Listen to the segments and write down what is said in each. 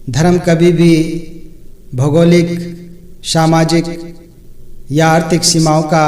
धर्म कभी भी भौगोलिक, सामाजिक या आर्थिक सीमाओं का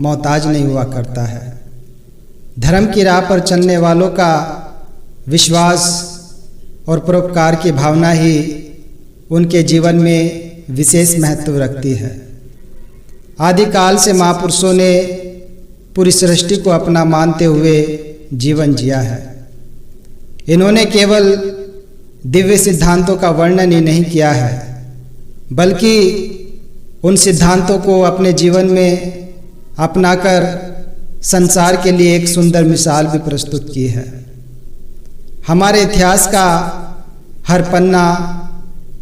मोहताज नहीं हुआ करता है। धर्म की राह पर चलने वालों का विश्वास और परोपकार की भावना ही उनके जीवन में विशेष महत्व रखती है। आदिकाल से महापुरुषों ने पूरी सृष्टि को अपना मानते हुए जीवन जिया है। इन्होंने केवल दिव्य सिद्धांतों का वर्णन ही नहीं किया है, बल्कि उन सिद्धांतों को अपने जीवन में अपनाकर संसार के लिए एक सुंदर मिसाल भी प्रस्तुत की है। हमारे इतिहास का हर पन्ना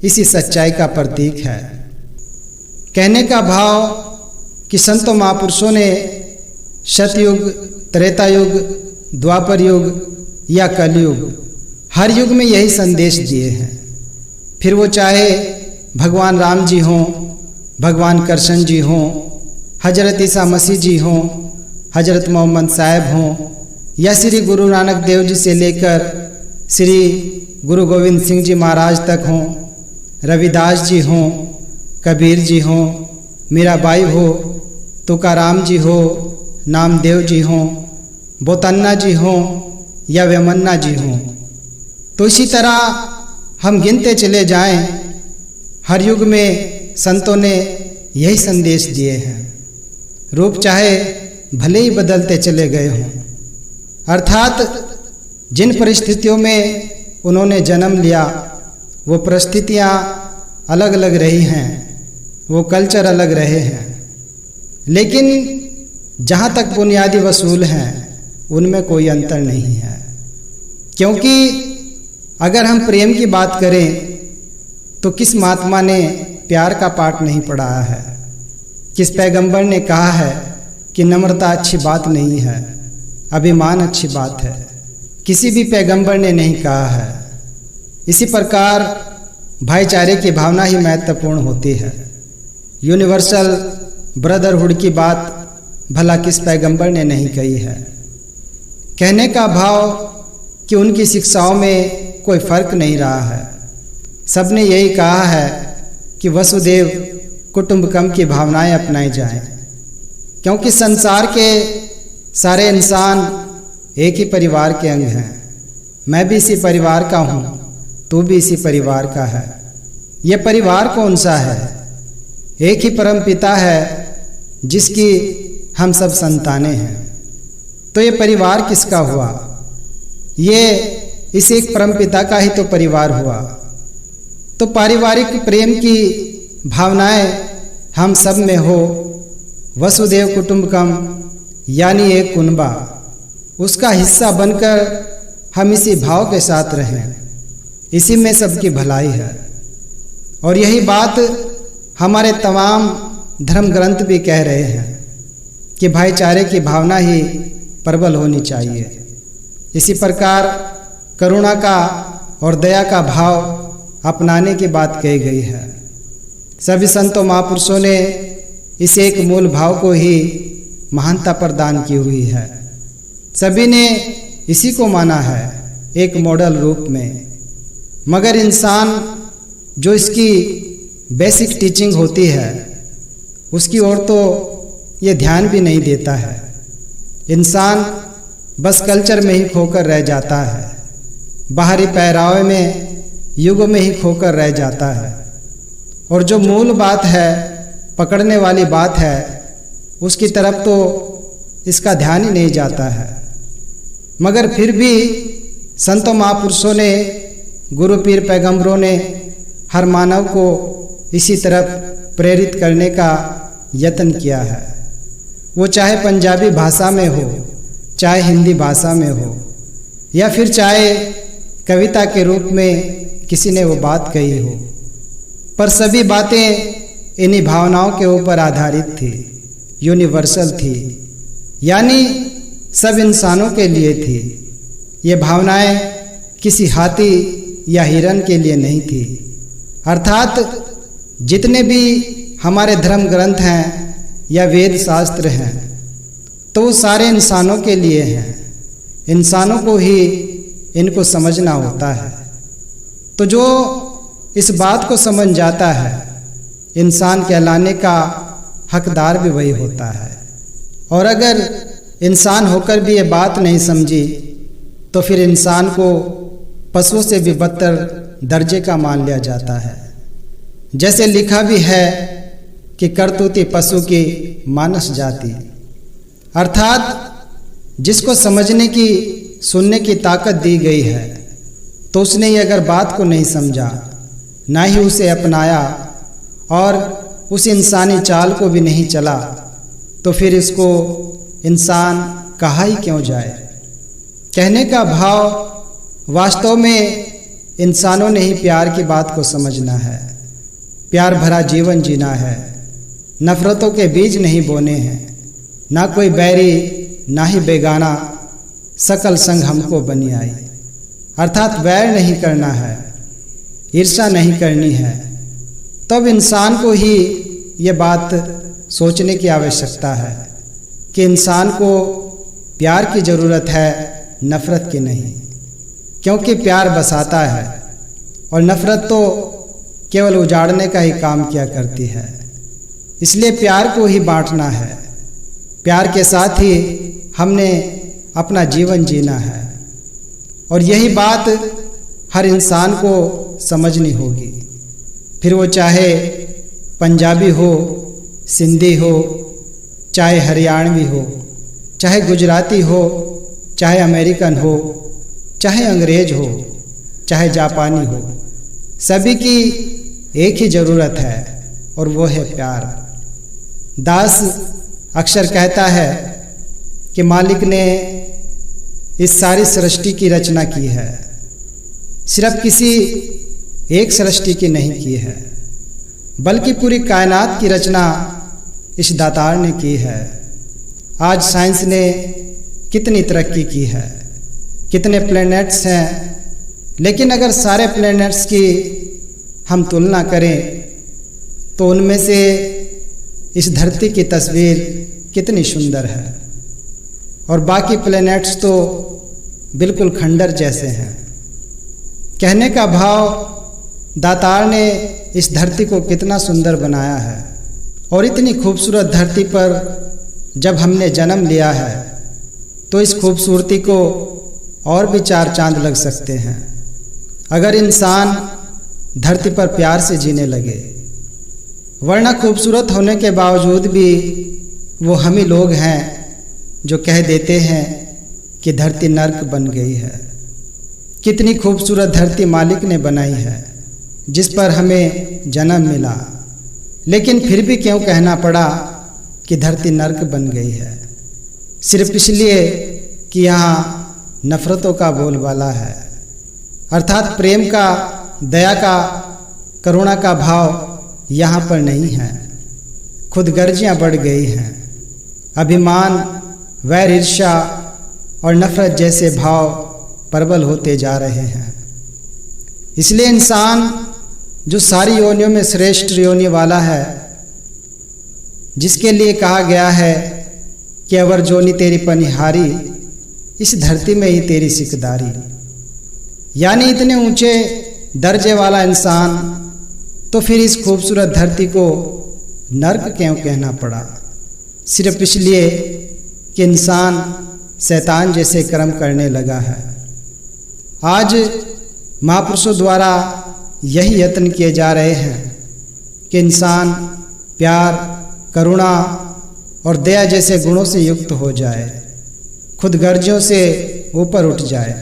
इसी सच्चाई का प्रतीक है। कहने का भाव कि संतों महापुरुषों ने सतयुग, त्रेता युग, द्वापर युग या कलयुग, हर युग में यही संदेश दिए हैं। फिर वो चाहे भगवान राम जी हों, भगवान कृष्ण जी हों, हजरत ईसा मसीह जी हों, हजरत मोहम्मद साहब हों, या श्री गुरु नानक देव जी से लेकर श्री गुरु गोविंद सिंह जी महाराज तक हों, रविदास जी हों, कबीर जी हों, मीराबाई हो, तुकाराम जी हो, नामदेव जी हों, बोतन्ना जी हों या वेमन्ना जी हों। तो इसी तरह हम गिनते चले जाएं, हर युग में संतों ने यही संदेश दिए हैं। रूप चाहे भले ही बदलते चले गए हों, अर्थात जिन परिस्थितियों में उन्होंने जन्म लिया वो परिस्थितियाँ अलग अलग रही हैं, वो कल्चर अलग रहे हैं, लेकिन जहाँ तक बुनियादी वसूल हैं उनमें कोई अंतर नहीं है। क्योंकि अगर हम प्रेम की बात करें तो किस महात्मा ने प्यार का पाठ नहीं पढ़ाया है? किस पैगंबर ने कहा है कि नम्रता अच्छी बात नहीं है, अभिमान अच्छी बात है? किसी भी पैगंबर ने नहीं कहा है। इसी प्रकार भाईचारे की भावना ही महत्वपूर्ण होती है। यूनिवर्सल ब्रदरहुड की बात भला किस पैगंबर ने नहीं कही है? कहने का भाव कि उनकी शिक्षाओं में कोई फर्क नहीं रहा है। सबने यही कहा है कि वसुदेव कुटुंबकम की भावनाएं अपनाई जाएं, क्योंकि संसार के सारे इंसान एक ही परिवार के अंग हैं। मैं भी इसी परिवार का हूँ, तू भी इसी परिवार का है। ये परिवार कौन सा है? एक ही परम पिता है जिसकी हम सब संतानें हैं। तो ये परिवार किसका हुआ? ये इस एक परम पिता का ही तो परिवार हुआ। तो पारिवारिक प्रेम की भावनाएं हम सब में हो। वसुदेव कुटुंबकम यानी एक कुनबा, उसका हिस्सा बनकर हम इसी भाव के साथ रहें। इसी में सबकी भलाई है। और यही बात हमारे तमाम धर्म ग्रंथ भी कह रहे हैं कि भाईचारे की भावना ही प्रबल होनी चाहिए। इसी प्रकार करुणा का और दया का भाव अपनाने की बात कही गई है। सभी संतों महापुरुषों ने इस एक मूल भाव को ही महानता प्रदान की हुई है। सभी ने इसी को माना है एक मॉडल रूप में। मगर इंसान जो इसकी बेसिक टीचिंग होती है उसकी ओर तो ये ध्यान भी नहीं देता है। इंसान बस कल्चर में ही खोकर रह जाता है, बाहरी पहरावे में, युगों में ही खोकर रह जाता है। और जो मूल बात है, पकड़ने वाली बात है, उसकी तरफ तो इसका ध्यान ही नहीं जाता है। मगर फिर भी संतों महापुरुषों ने, गुरु पीर पैगंबरों ने हर मानव को इसी तरफ प्रेरित करने का यत्न किया है। वो चाहे पंजाबी भाषा में हो, चाहे हिंदी भाषा में हो, या फिर चाहे कविता के रूप में किसी ने वो बात कही हो, पर सभी बातें इन्हीं भावनाओं के ऊपर आधारित थी, यूनिवर्सल थी, यानी सब इंसानों के लिए थी। ये भावनाएं किसी हाथी या हिरन के लिए नहीं थी। अर्थात जितने भी हमारे धर्म ग्रंथ हैं या वेद शास्त्र हैं, तो वो सारे इंसानों के लिए हैं। इंसानों को ही इनको समझना होता है। तो जो इस बात को समझ जाता है, इंसान कहलाने का हकदार भी वही होता है। और अगर इंसान होकर भी ये बात नहीं समझी तो फिर इंसान को पशुओं से भी बदतर दर्जे का मान लिया जाता है। जैसे लिखा भी है कि करतूती पशु की मानस जाति, अर्थात जिसको समझने की, सुनने की ताकत दी गई है, तो उसने ये अगर बात को नहीं समझा, ना ही उसे अपनाया और उस इंसानी चाल को भी नहीं चला, तो फिर इसको इंसान कहा ही क्यों जाए। कहने का भाव वास्तव में इंसानों ने ही प्यार की बात को समझना है, प्यार भरा जीवन जीना है, नफरतों के बीज नहीं बोने हैं, ना कोई बैरी ना ही बेगाना, सकल संग हमको बनी आई। अर्थात वैर नहीं करना है, ईर्ष्या नहीं करनी है। तब इंसान को ही ये बात सोचने की आवश्यकता है कि इंसान को प्यार की ज़रूरत है, नफ़रत की नहीं। क्योंकि प्यार बसाता है और नफ़रत तो केवल उजाड़ने का ही काम किया करती है। इसलिए प्यार को ही बांटना है, प्यार के साथ ही हमने अपना जीवन जीना है। और यही बात हर इंसान को समझनी होगी, फिर वो चाहे पंजाबी हो, सिंधी हो, चाहे हरियाणवी हो, चाहे गुजराती हो, चाहे अमेरिकन हो, चाहे अंग्रेज हो, चाहे जापानी हो, सभी की एक ही ज़रूरत है और वो है प्यार। दास अक्सर कहता है कि मालिक ने इस सारी सृष्टि की रचना की है, सिर्फ किसी एक सृष्टि की नहीं की है, बल्कि पूरी कायनात की रचना इस दातार ने की है। आज साइंस ने कितनी तरक्की की है, कितने प्लैनेट्स हैं, लेकिन अगर सारे प्लैनेट्स की हम तुलना करें तो उनमें से इस धरती की तस्वीर कितनी सुंदर है और बाकी प्लैनेट्स तो बिल्कुल खंडर जैसे हैं। कहने का भाव, दातार ने इस धरती को कितना सुंदर बनाया है और इतनी खूबसूरत धरती पर जब हमने जन्म लिया है तो इस खूबसूरती को और भी चार चांद लग सकते हैं अगर इंसान धरती पर प्यार से जीने लगे। वरना खूबसूरत होने के बावजूद भी वो हम ही लोग हैं जो कह देते हैं कि धरती नर्क बन गई है। कितनी खूबसूरत धरती मालिक ने बनाई है जिस पर हमें जन्म मिला, लेकिन फिर भी क्यों कहना पड़ा कि धरती नर्क बन गई है? सिर्फ इसलिए कि यहाँ नफ़रतों का बोलबाला है, अर्थात प्रेम का, दया का, करुणा का भाव यहाँ पर नहीं है। खुदगर्जियाँ बढ़ गई हैं, अभिमान, वैर, ईर्ष्या और नफ़रत जैसे भाव प्रबल होते जा रहे हैं। इसलिए इंसान जो सारी योनियों में श्रेष्ठ योनि वाला है, जिसके लिए कहा गया है कि अवर जोनी तेरी पनिहारी, इस धरती में ही तेरी सिकदारी, यानी इतने ऊंचे दर्जे वाला इंसान, तो फिर इस खूबसूरत धरती को नर्क क्यों कहना पड़ा? सिर्फ इसलिए कि इंसान शैतान जैसे कर्म करने लगा है। आज महापुरुषों द्वारा यही यत्न किए जा रहे हैं कि इंसान प्यार, करुणा और दया जैसे गुणों से युक्त हो जाए, खुदगर्जियों से ऊपर उठ जाए,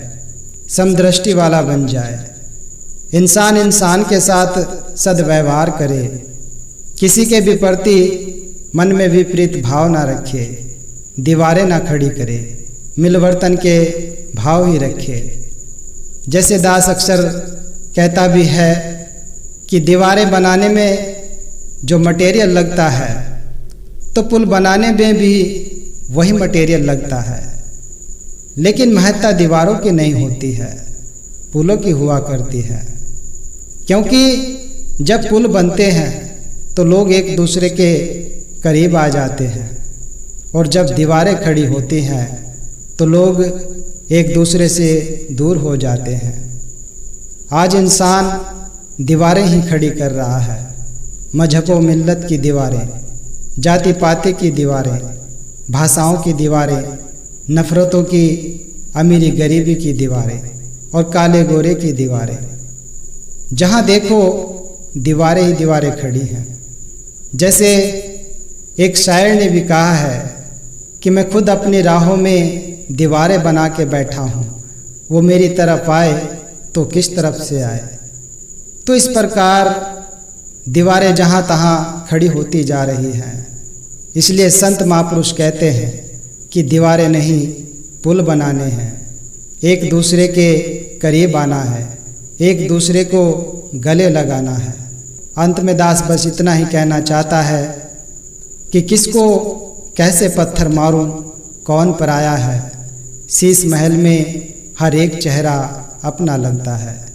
समदृष्टि वाला बन जाए, इंसान इंसान के साथ सद्व्यवहार करे, किसी के भी प्रति मन में विपरीत भाव ना रखे, दीवारें ना खड़ी करे, मिलवर्तन के भाव ही रखे। जैसे दास अक्सर कहता भी है कि दीवारें बनाने में जो मटेरियल लगता है तो पुल बनाने में भी वही मटेरियल लगता है, लेकिन महत्ता दीवारों की नहीं होती है, पुलों की हुआ करती है। क्योंकि जब पुल बनते हैं तो लोग एक दूसरे के करीब आ जाते हैं और जब दीवारें खड़ी होती हैं तो लोग एक दूसरे से दूर हो जाते हैं। आज इंसान दीवारें ही खड़ी कर रहा है। मजहब व मिल्लत की दीवारें, जाति पाति की दीवारें, भाषाओं की दीवारें, नफ़रतों की, अमीरी गरीबी की दीवारें और काले गोरे की दीवारें। जहाँ देखो दीवारें ही दीवारें खड़ी हैं। जैसे एक शायर ने भी कहा है कि मैं खुद अपनी राहों में दीवारें बना के बैठा हूँ, वो मेरी तरफ आए तो किस तरफ से आए। तो इस प्रकार दीवारें जहाँ तहाँ खड़ी होती जा रही हैं। इसलिए संत महापुरुष कहते हैं कि दीवारें नहीं पुल बनाने हैं, एक दूसरे के करीब आना है, एक दूसरे को गले लगाना है। अंत में दास बस इतना ही कहना चाहता है कि किसको कैसे पत्थर मारूं, कौन पराया है। शीश महल में हर एक चेहरा अपना लगता है।